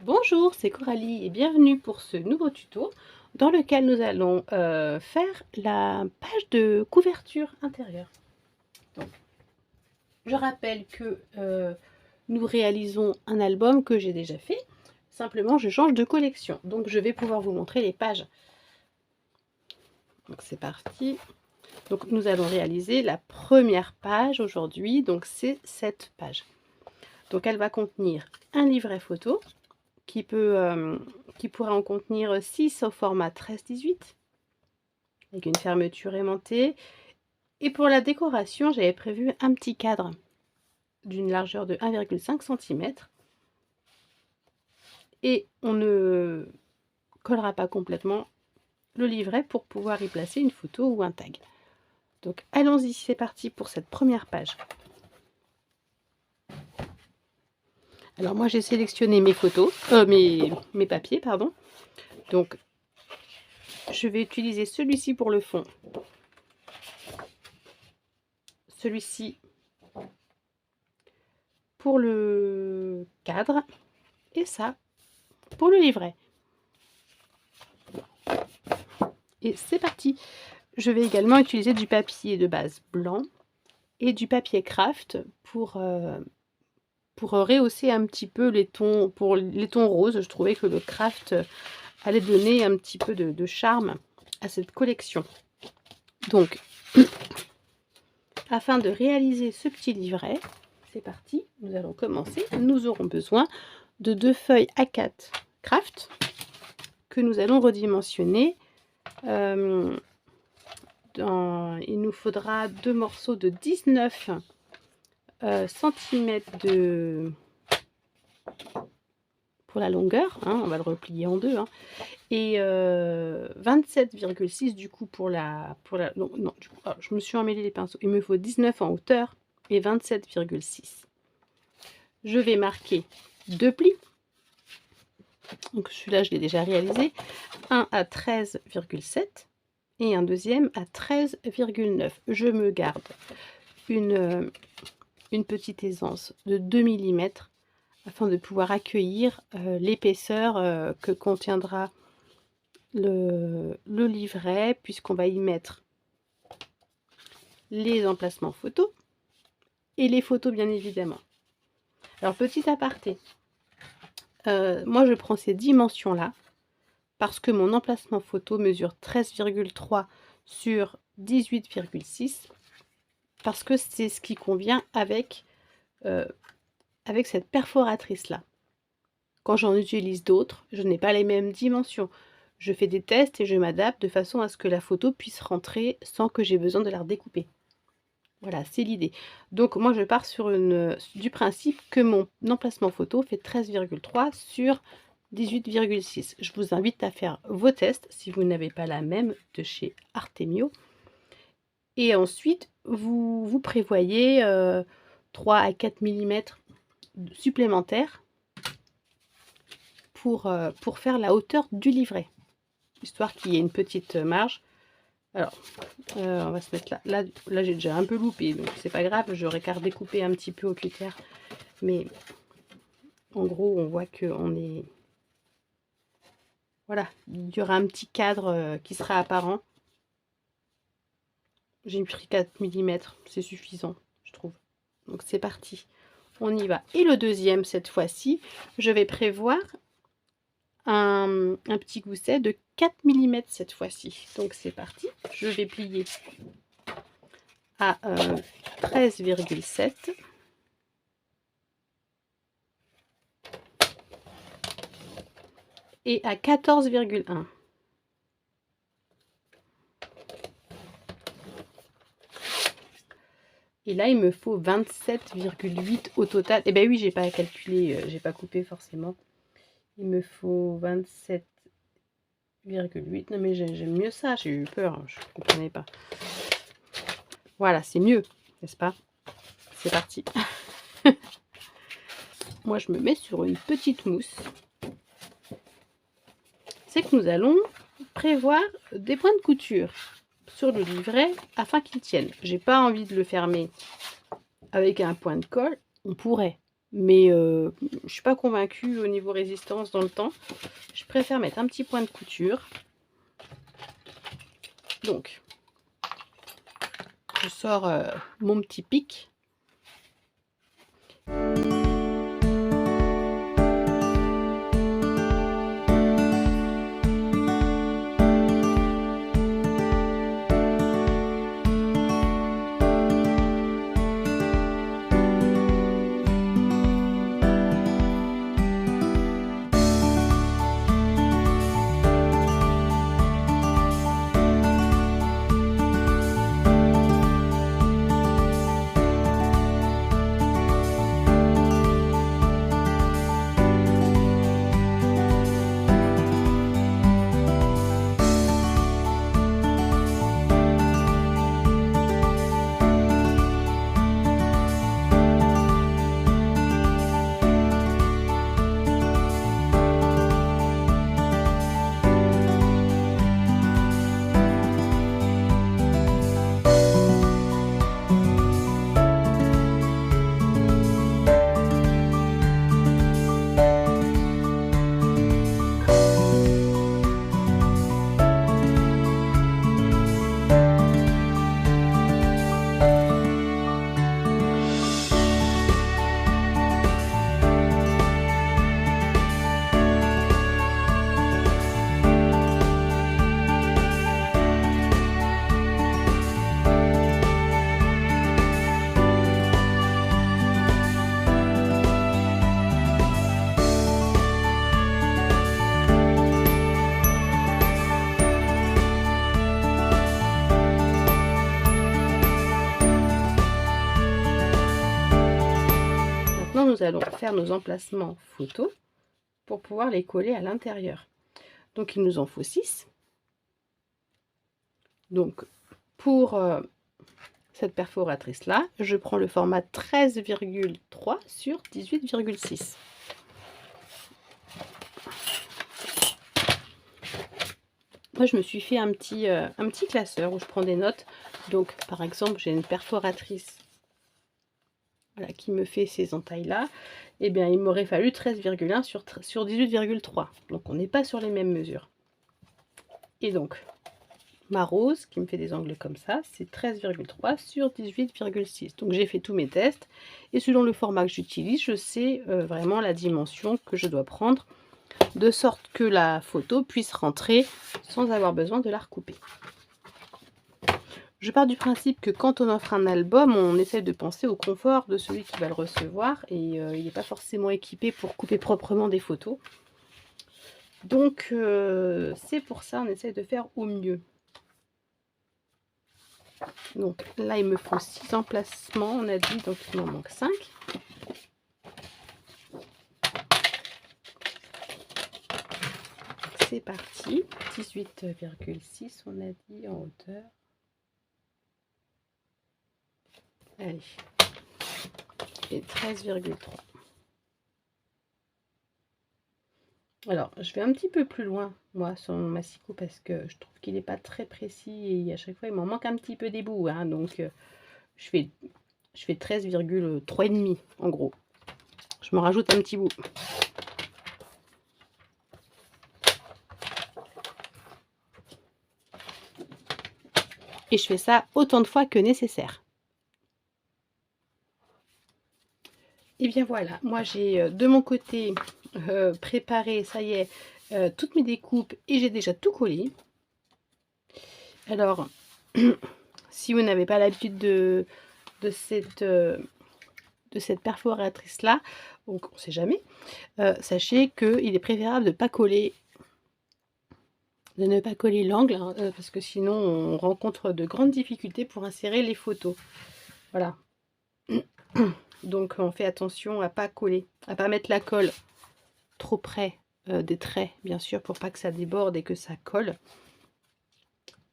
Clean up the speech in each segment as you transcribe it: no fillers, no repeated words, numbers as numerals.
Bonjour, c'est Coralie et bienvenue pour ce nouveau tuto dans lequel nous allons faire la page de couverture intérieure. Donc, je rappelle que nous réalisons un album que j'ai déjà fait, simplement je change de collection. Donc je vais pouvoir vous montrer les pages. Donc c'est parti. Donc nous allons réaliser la première page aujourd'hui, donc c'est cette page. Donc elle va contenir un livret photo, qui pourrait en contenir 6 au format 13-18 avec une fermeture aimantée. Et pour la décoration, j'avais prévu un petit cadre d'une largeur de 1,5 cm et on ne collera pas complètement le livret pour pouvoir y placer une photo ou un tag. Donc allons-y, c'est parti pour cette première page. Alors moi j'ai sélectionné mes photos, mes papiers, pardon. Donc je vais utiliser celui-ci pour le fond, celui-ci pour le cadre et ça pour le livret. Et c'est parti. Je vais également utiliser du papier de base blanc et du papier craft pour rehausser un petit peu les tons, pour les tons roses. Je trouvais que le craft allait donner un petit peu de charme à cette collection. Donc, afin de réaliser ce petit livret, c'est parti, nous allons commencer. Nous aurons besoin de 2 feuilles A4 craft que nous allons redimensionner. Il nous faudra 2 morceaux de 19 cm pour la longueur, hein, on va le replier en deux, hein, et 27,6 du coup pour la non, du coup, je me suis emmêlé les pinceaux, il me faut 19 en hauteur et 27,6. Je vais marquer 2 plis, donc celui-là je l'ai déjà réalisé, un à 13,7 et un deuxième à 13,9. Je me garde une petite aisance de 2 mm afin de pouvoir accueillir l'épaisseur que contiendra le livret, puisqu'on va y mettre les emplacements photos et les photos bien évidemment. Alors petit aparté, moi je prends ces dimensions là parce que mon emplacement photo mesure 13,3 sur 18,6, parce que c'est ce qui convient avec cette perforatrice là. Quand j'en utilise d'autres, je n'ai pas les mêmes dimensions. Je fais des tests et je m'adapte de façon à ce que la photo puisse rentrer sans que j'ai besoin de la redécouper. Voilà, c'est l'idée. Donc moi je pars du principe que mon emplacement photo fait 13,3 sur 18,6. Je vous invite à faire vos tests si vous n'avez pas la même de chez Artemio. Et ensuite, vous prévoyez 3 à 4 mm supplémentaires pour faire la hauteur du livret, histoire qu'il y ait une petite marge. Alors, on va se mettre là. Là j'ai déjà un peu loupé, donc c'est pas grave, j'aurais qu'à redécouper un petit peu au cutter. Mais en gros, on voit qu'on est... Voilà, il y aura un petit cadre qui sera apparent. J'ai pris 4 mm, c'est suffisant, je trouve. Donc c'est parti, on y va. Et le deuxième, cette fois-ci, je vais prévoir un petit gousset de 4 mm cette fois-ci. Donc c'est parti, je vais plier à 13,7 et à 14,1. Et là, il me faut 27,8 au total. Et ben oui, j'ai pas calculé, j'ai pas coupé forcément. Il me faut 27,8. Non mais j'aime mieux ça, j'ai eu peur, hein, je ne comprenais pas. Voilà, c'est mieux, n'est-ce pas? C'est parti. Moi, je me mets sur une petite mousse. C'est que nous allons prévoir des points de couture sur le livret afin qu'il tienne. J'ai pas envie de le fermer avec un point de colle. On pourrait, mais je ne suis pas convaincue au niveau résistance dans le temps. Je préfère mettre un petit point de couture. Donc, je sors mon petit pic. Maintenant, nous allons faire nos emplacements photos pour pouvoir les coller à l'intérieur. Donc, il nous en faut 6. Donc, pour cette perforatrice-là, je prends le format 13,3 sur 18,6. Moi, je me suis fait un petit classeur où je prends des notes. Donc, par exemple, j'ai une perforatrice voilà, qui me fait ces entailles-là. Eh bien, il m'aurait fallu 13,1 sur 18,3. Donc, on n'est pas sur les mêmes mesures. Et donc, ma rose, qui me fait des angles comme ça, c'est 13,3 sur 18,6. Donc, j'ai fait tous mes tests. Et selon le format que j'utilise, je sais vraiment la dimension que je dois prendre, de sorte que la photo puisse rentrer sans avoir besoin de la recouper. Je pars du principe que quand on offre un album, on essaie de penser au confort de celui qui va le recevoir, et il n'est pas forcément équipé pour couper proprement des photos. Donc c'est pour ça on essaie de faire au mieux. Donc là il me faut 6 emplacements, on a dit, donc il m'en manque 5. C'est parti, 18,6 on a dit en hauteur. Allez, et 13,3. Alors, je vais un petit peu plus loin, moi, sur mon massicot, parce que je trouve qu'il n'est pas très précis et à chaque fois, il m'en manque un petit peu des bouts. Hein, donc, je fais 13,3,5 en gros. Je me rajoute un petit bout. Et je fais ça autant de fois que nécessaire. Et bien voilà, moi j'ai de mon côté préparé, ça y est, toutes mes découpes et j'ai déjà tout collé. Alors, si vous n'avez pas l'habitude de cette perforatrice là, donc on ne sait jamais, sachez qu'il est préférable de ne pas coller l'angle, hein, parce que sinon on rencontre de grandes difficultés pour insérer les photos. Voilà. Donc on fait attention à pas coller, à pas mettre la colle trop près des traits, bien sûr, pour pas que ça déborde et que ça colle.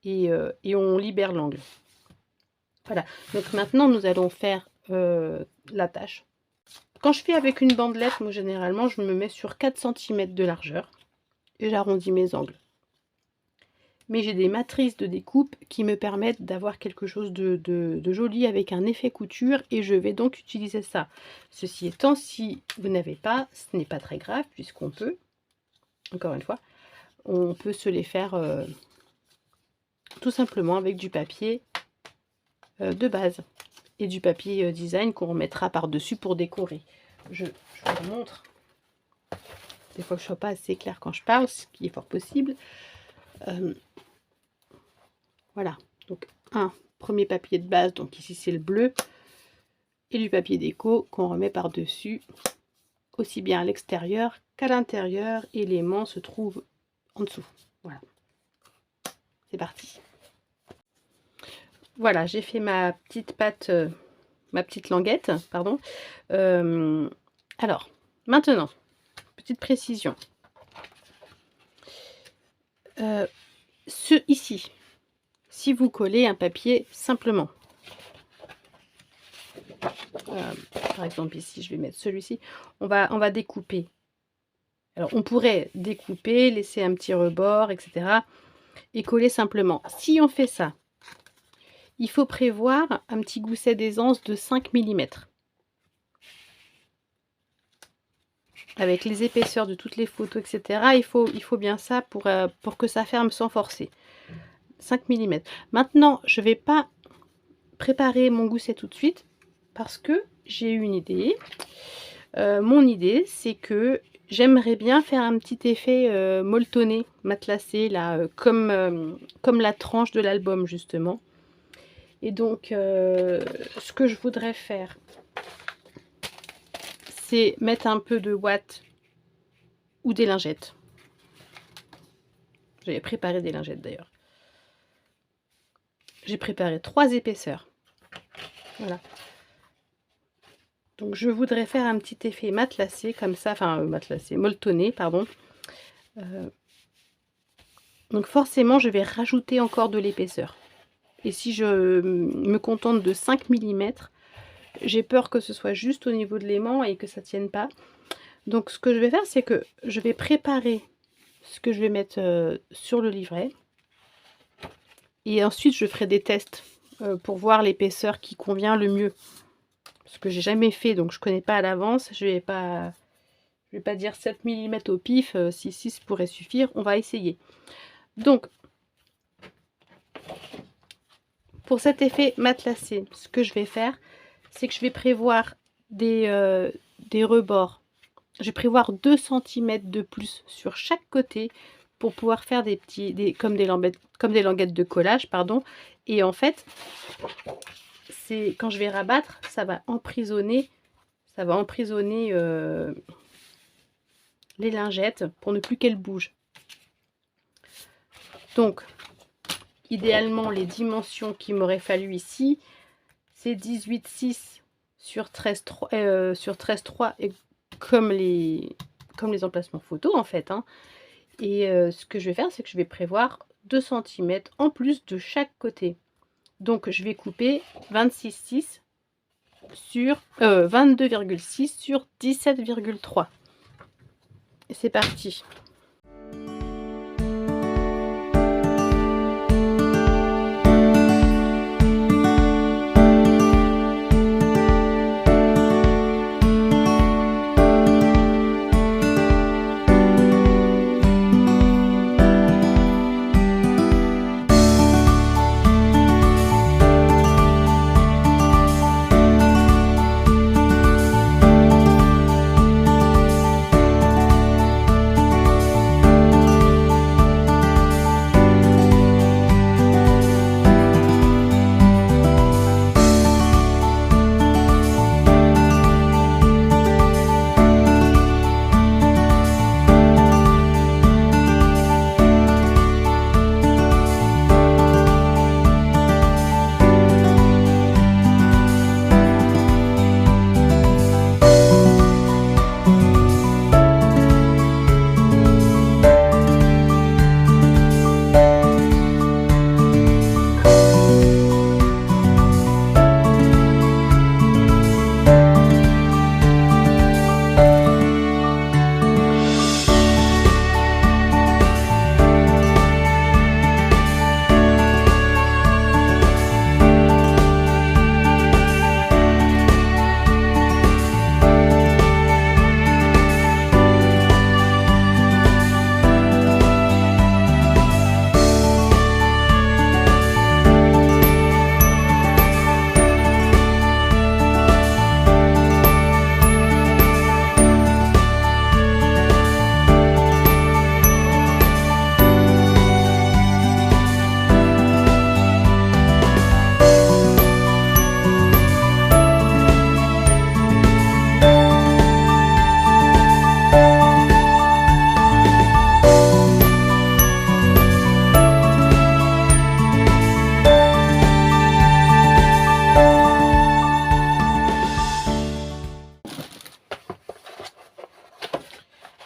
Et on libère l'angle. Voilà, donc maintenant nous allons faire l'attache. Quand je fais avec une bandelette, moi généralement je me mets sur 4 cm de largeur et j'arrondis mes angles. mais j'ai des matrices de découpe qui me permettent d'avoir quelque chose de joli avec un effet couture, et je vais donc utiliser ça. Ceci étant, si vous n'avez pas, ce n'est pas très grave, puisqu'on peut, encore une fois, on peut se les faire tout simplement avec du papier de base et du papier design qu'on remettra par-dessus pour décorer. Je vous montre. Des fois que je ne sois pas assez claire quand je parle, ce qui est fort possible. Voilà, donc un premier papier de base, donc ici c'est le bleu, et du papier déco qu'on remet par-dessus, aussi bien à l'extérieur qu'à l'intérieur, et l'aimant se trouve en dessous. Voilà, c'est parti. Voilà, j'ai fait ma petite pâte, ma petite languette, pardon. Alors, maintenant, petite précision. Ici, si vous collez un papier simplement, par exemple ici, je vais mettre celui-ci, on va découper. Alors, on pourrait découper, laisser un petit rebord, etc. et coller simplement. Si on fait ça, il faut prévoir un petit gousset d'aisance de 5 mm. Avec les épaisseurs de toutes les photos, etc. Il faut bien ça pour que ça ferme sans forcer. 5 mm. Maintenant, je ne vais pas préparer mon gousset tout de suite parce que j'ai une idée. Mon idée, c'est que j'aimerais bien faire un petit effet molletonné, matelassé, là, comme la tranche de l'album, justement. Et donc, ce que je voudrais faire, c'est mettre un peu de ouate ou des lingettes. J'avais préparé des lingettes d'ailleurs. J'ai préparé 3 épaisseurs. Voilà. Donc je voudrais faire un petit effet matelassé comme ça, enfin matelassé, molletonné, pardon. Donc forcément, je vais rajouter encore de l'épaisseur. Et si je me contente de 5 mm, j'ai peur que ce soit juste au niveau de l'aimant et que ça ne tienne pas. Donc ce que je vais faire, c'est que je vais préparer ce que je vais mettre sur le livret. Et ensuite, je ferai des tests pour voir l'épaisseur qui convient le mieux. Parce que j'ai jamais fait, donc je connais pas à l'avance. Je vais pas dire 7 mm au pif, si 6 pourrait suffire. On va essayer. Donc, pour cet effet matelassé, ce que je vais faire, c'est que je vais prévoir des rebords. Je vais prévoir 2 cm de plus sur chaque côté pour pouvoir faire comme des languettes de collage, pardon. Et en fait, c'est quand je vais rabattre, ça va emprisonner les lingettes pour ne plus qu'elles bougent. Donc, idéalement, les dimensions qu'il m'aurait fallu ici, c'est 18,6 sur 13,3 et comme les emplacements photos en fait. Hein. Et ce que je vais faire, c'est que je vais prévoir 2 cm en plus de chaque côté. Donc je vais couper 26,6 sur 22,6 sur 17,3. Et c'est parti.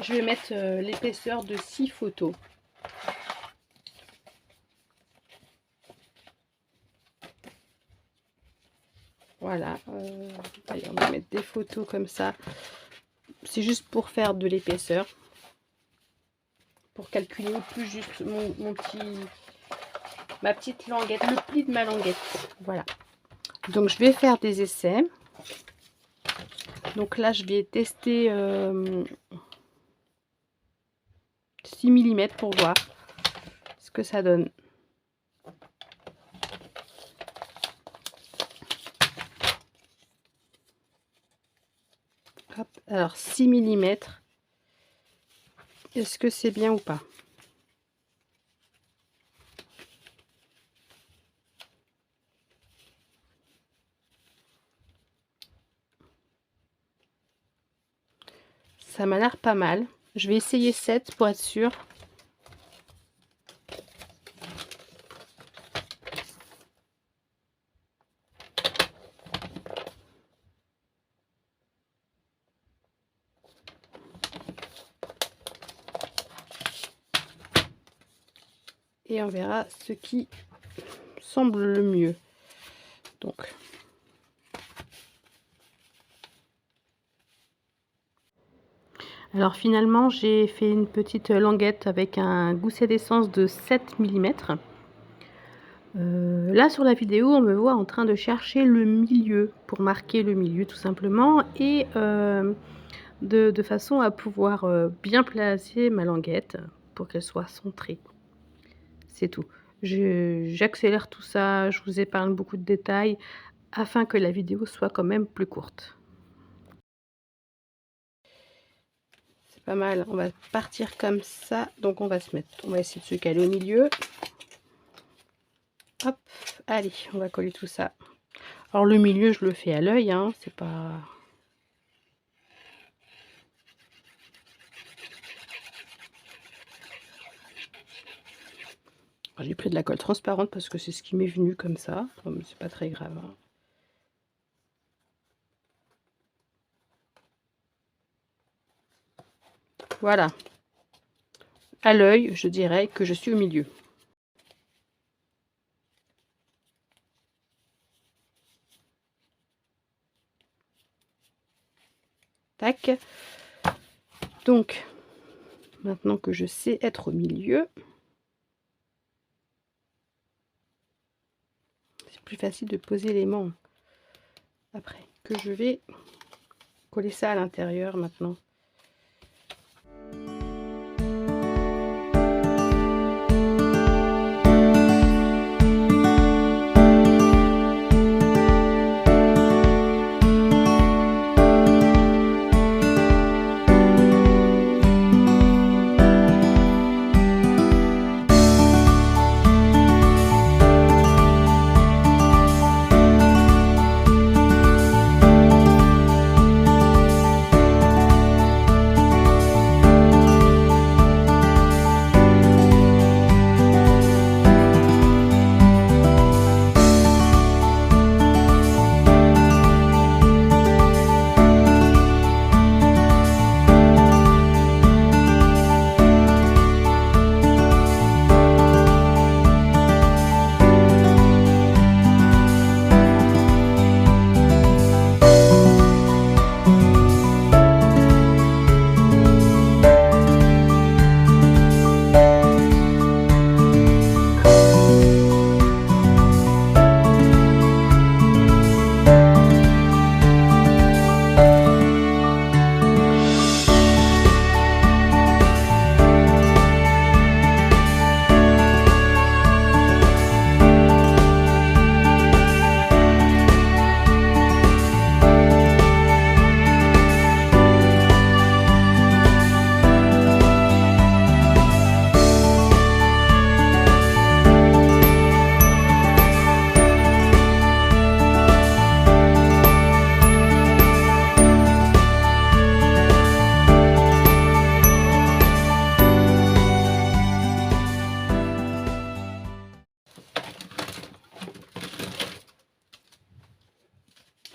je vais mettre l'épaisseur de 6 photos. Voilà, allez, on va mettre des photos comme ça. C'est juste pour faire de l'épaisseur. Pour calculer au plus juste ma petite languette, le pli de ma languette. Voilà. Donc je vais faire des essais. Donc là je vais tester 6 mm pour voir ce que ça donne. Hop, alors 6 mm. Est-ce que c'est bien ou pas? Ça m'a l'air pas mal. Je vais essayer 7 pour être sûr. Et on verra ce qui semble le mieux. Donc, alors finalement, j'ai fait une petite languette avec un gousset d'essence de 7 mm. Là sur la vidéo, on me voit en train de chercher le milieu pour marquer le milieu tout simplement et de façon à pouvoir bien placer ma languette pour qu'elle soit centrée. C'est tout. J'accélère tout ça, je vous épargne beaucoup de détails afin que la vidéo soit quand même plus courte. C'est pas mal, on va partir comme ça. Donc on va essayer de se caler au milieu. Hop, allez, on va coller tout ça. Alors le milieu, je le fais à l'œil, hein, c'est pas... J'ai pris de la colle transparente parce que c'est ce qui m'est venu comme ça. C'est pas très grave, hein. Voilà. À l'œil, je dirais que je suis au milieu. Tac. Donc, maintenant que je sais être au milieu, c'est plus facile de poser l'aimant après. Que je vais coller ça à l'intérieur maintenant.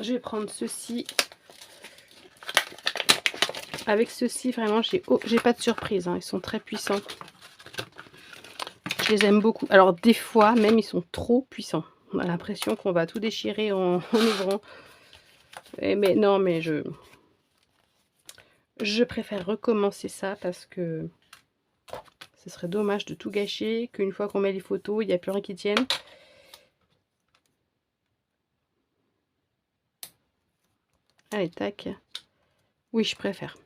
Je vais prendre ceci. Avec ceux-ci, vraiment, j'ai pas de surprise, hein. Ils sont très puissants. Je les aime beaucoup. Alors, des fois, même, ils sont trop puissants. On a l'impression qu'on va tout déchirer en ouvrant. Mais non, mais je préfère recommencer ça parce que ce serait dommage de tout gâcher, qu'une fois qu'on met les photos, il n'y a plus rien qui tienne. Allez, tac. Oui, je préfère.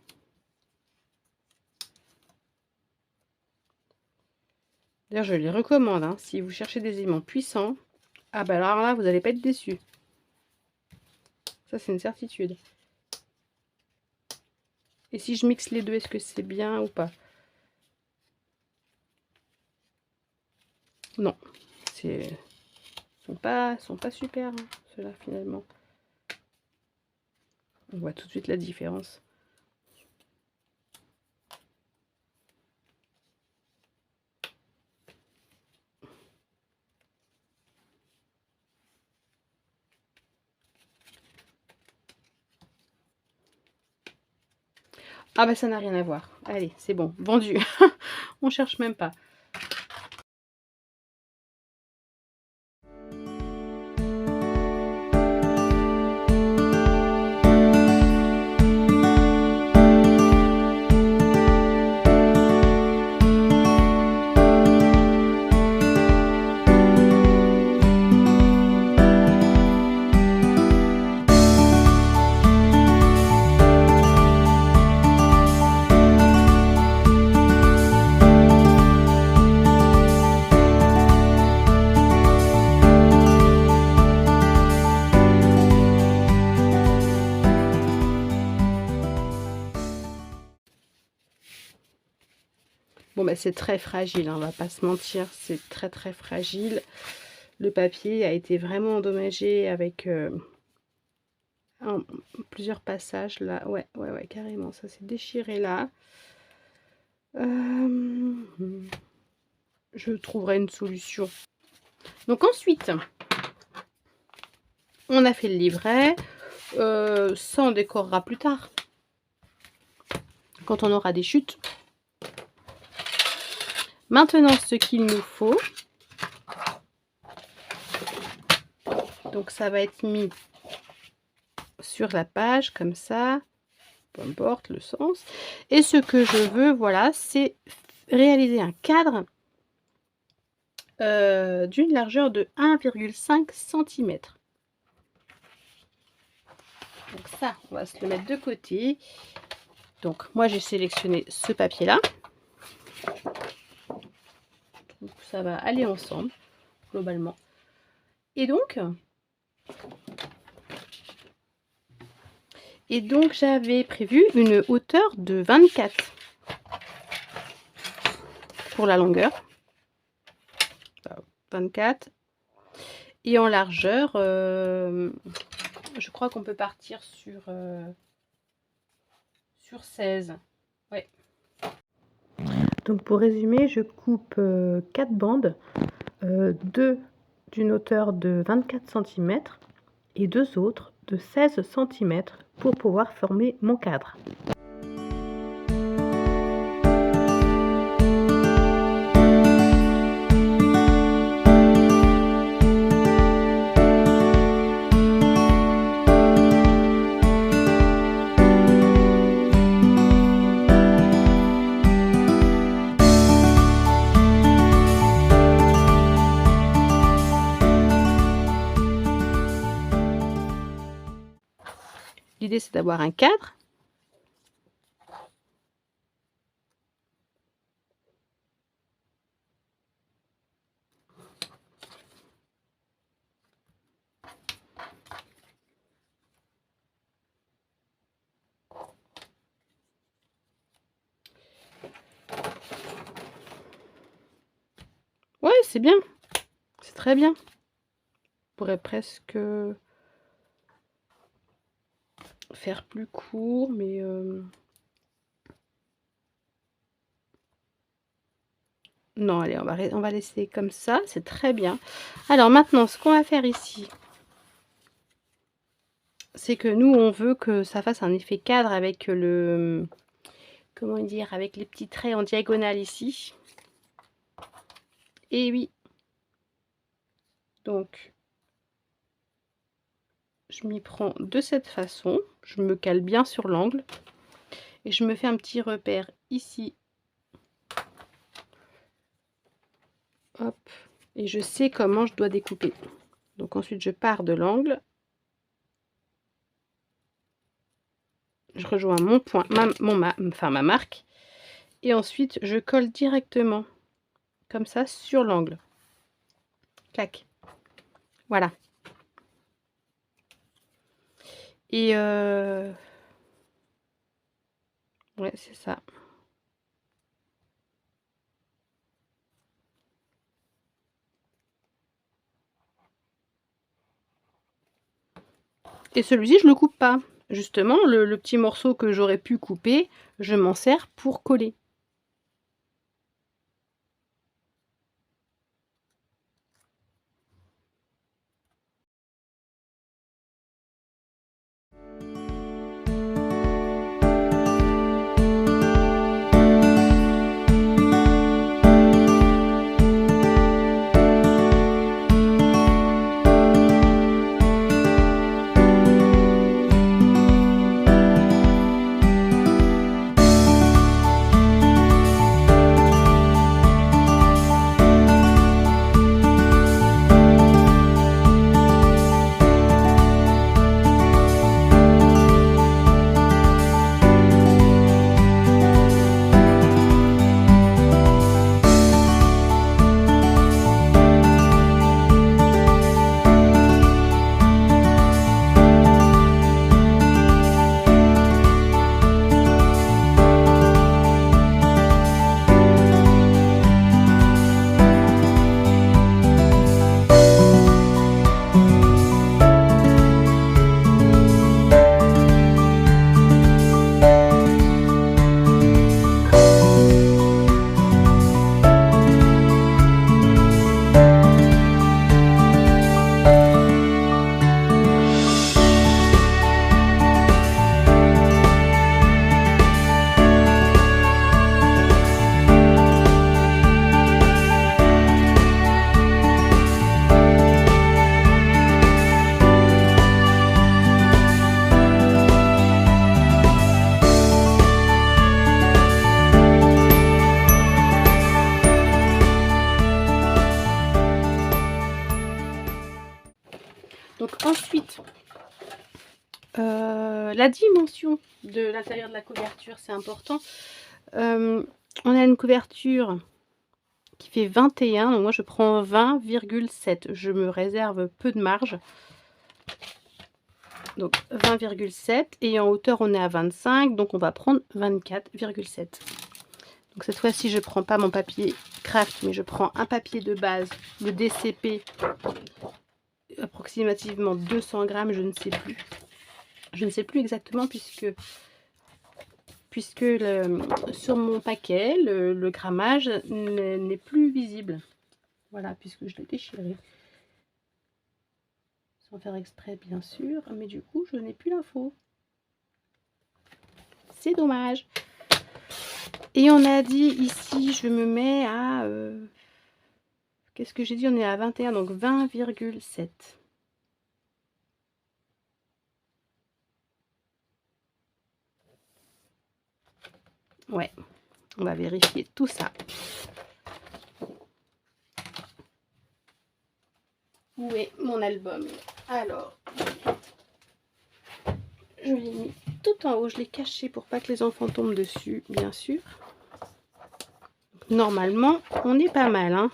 D'ailleurs, je les recommande, hein, si vous cherchez des aimants puissants. Ah bah alors là, vous n'allez pas être déçus. Ça, c'est une certitude. Et si je mixe les deux, est-ce que c'est bien ou pas? Non. Sont pas super, hein, ceux-là, finalement. On voit tout de suite la différence. Ah bah ça n'a rien à voir. Allez, c'est bon, vendu. On cherche même pas. Bon bah c'est très fragile, hein, on va pas se mentir, c'est très très fragile. Le papier a été vraiment endommagé avec plusieurs passages là. Ouais, carrément, ça s'est déchiré là. Je trouverai une solution. Donc ensuite, on a fait le livret. Ça, on décorera plus tard. Quand on aura des chutes. Maintenant, ce qu'il nous faut. Donc, ça va être mis sur la page, comme ça. Peu importe le sens. Et ce que je veux, voilà, c'est réaliser un cadre d'une largeur de 1,5 cm. Donc ça, on va se le mettre de côté. Donc moi j'ai sélectionné ce papier là. Donc ça va aller ensemble globalement. Et donc j'avais prévu une hauteur de 24 pour la longueur. 24. Et en largeur, je crois qu'on peut partir sur 16. Ouais. Donc pour résumer, je coupe 4 bandes, 2 d'une hauteur de 24 cm et 2 autres de 16 cm pour pouvoir former mon cadre. L'idée, c'est d'avoir un cadre. Ouais, c'est bien. C'est très bien. On pourrait presque faire plus court, mais non, allez, on va laisser comme ça, c'est très bien. Alors maintenant, ce qu'on va faire ici, c'est que nous, on veut que ça fasse un effet cadre avec le comment dire, avec les petits traits en diagonale ici. Et oui. Donc, je m'y prends de cette façon. Je me cale bien sur l'angle. Et je me fais un petit repère ici. Hop. Et je sais comment je dois découper. Donc ensuite, je pars de l'angle. Je rejoins mon point, ma marque. Et ensuite, je colle directement, comme ça, sur l'angle. Clac. Voilà. Et ouais, c'est ça. Et celui-ci, je le coupe pas. Justement, le petit morceau que j'aurais pu couper, je m'en sers pour coller. Donc ensuite, la dimension de l'intérieur de la couverture, c'est important. On a une couverture qui fait 21, donc moi je prends 20,7. Je me réserve peu de marge. Donc 20,7 et en hauteur on est à 25, donc on va prendre 24,7. Donc cette fois-ci je prends pas mon papier craft, mais je prends un papier de base, le DCP, approximativement 200 grammes, je ne sais plus. Je ne sais plus exactement puisque sur mon paquet, le grammage n'est plus visible. Voilà, puisque je l'ai déchiré. Sans faire exprès, bien sûr. Mais du coup, je n'ai plus l'info. C'est dommage. Et on a dit ici, je me mets à... qu'est-ce que j'ai dit? On est à 21, donc 20,7. Ouais, on va vérifier tout ça. Où est mon album? Alors, je l'ai mis tout en haut, je l'ai caché pour pas que les enfants tombent dessus, bien sûr. Normalement, on est pas mal, hein.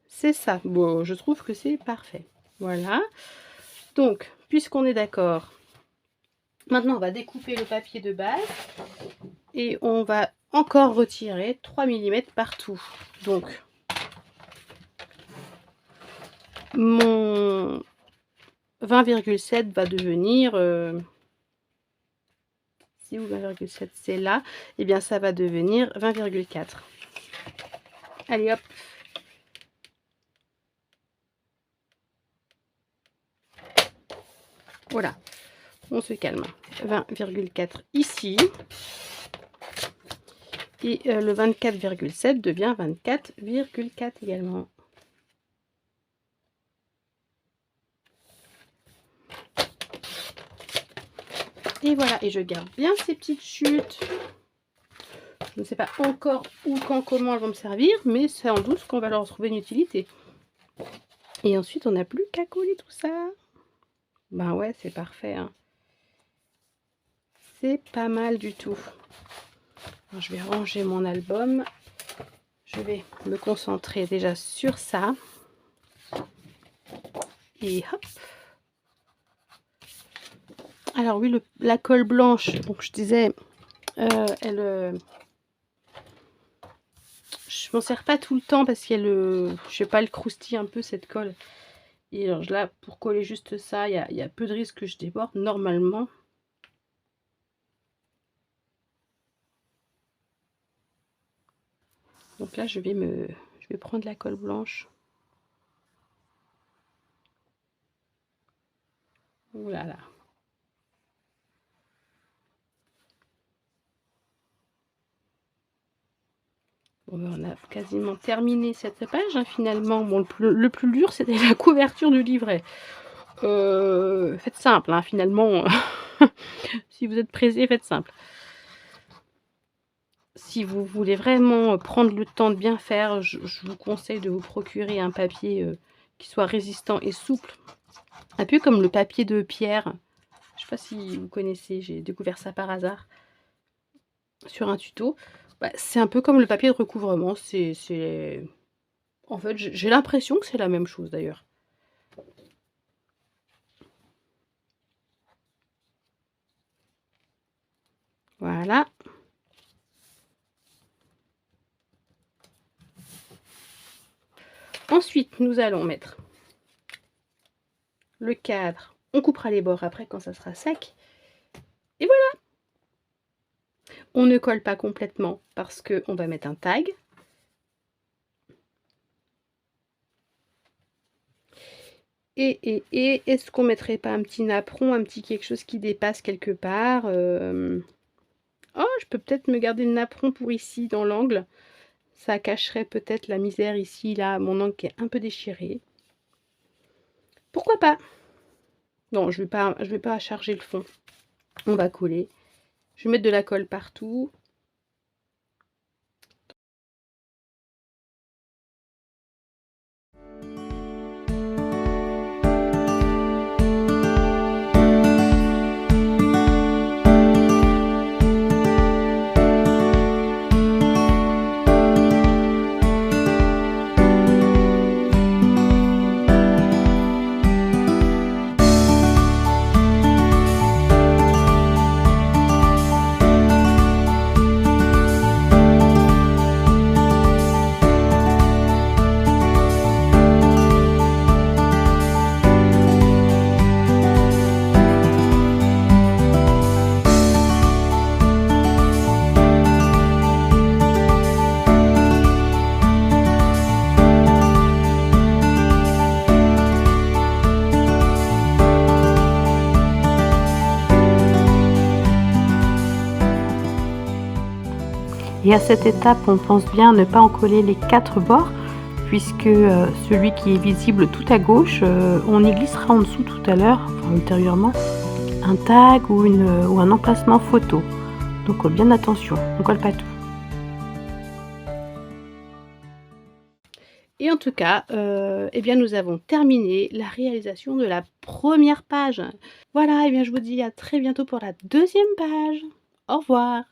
C'est ça. Bon, je trouve que c'est parfait. Voilà. Donc, puisqu'on est d'accord, maintenant on va découper le papier de base et on va encore retirer 3 mm partout. Donc, mon 20,7 va devenir... c'est où 20,7? C'est là. Et bien, ça va devenir 20,4. Allez, hop. Voilà, on se calme. 20,4 ici. Et le 24,7 devient 24,4 également. Et voilà, et je garde bien ces petites chutes. Je ne sais pas encore où, quand, comment elles vont me servir, mais c'est en doute qu'on va leur trouver une utilité. Et ensuite, on n'a plus qu'à coller tout ça. Ben ouais, c'est parfait, hein. C'est pas mal du tout. Alors, je vais ranger mon album. Je vais me concentrer déjà sur ça. Et hop. Alors oui, la colle blanche, donc je disais, je m'en sers pas tout le temps parce qu'elle, je sais pas, elle croustille un peu cette colle. Et alors là, pour coller juste ça, il y a peu de risques que je déborde normalement. Donc là, je vais prendre la colle blanche. Ouh là là. Bon, ben, on a quasiment terminé cette page, hein, finalement. Bon, le plus dur, c'était la couverture du livret. Faites simple, hein, finalement. Si vous êtes pressé, faites simple. Si vous voulez vraiment prendre le temps de bien faire, je vous conseille de vous procurer un papier qui soit résistant et souple. Un peu comme le papier de pierre. Je ne sais pas si vous connaissez, j'ai découvert ça par hasard sur un tuto. Bah, c'est un peu comme le papier de recouvrement. En fait, j'ai l'impression que c'est la même chose d'ailleurs. Voilà. Ensuite, nous allons mettre le cadre. On coupera les bords après quand ça sera sec. Et voilà. On ne colle pas complètement parce qu'on va mettre un tag. Et est-ce qu'on mettrait pas un petit napperon, un petit quelque chose qui dépasse quelque part Oh, je peux peut-être me garder le napperon pour ici, dans l'angle. Ça cacherait peut-être la misère ici, là, mon angle qui est un peu déchiré. Pourquoi pas? Non, je vais pas charger le fond. On va coller. Je vais mettre de la colle partout. Et à cette étape, on pense bien ne pas en coller les 4 bords, puisque celui qui est visible tout à gauche, on y glissera en dessous tout à l'heure, enfin ultérieurement, un tag ou un emplacement photo. Donc bien attention, on ne colle pas tout. Et en tout cas, eh bien nous avons terminé la réalisation de la première page. Voilà, et bien je vous dis à très bientôt pour la deuxième page. Au revoir.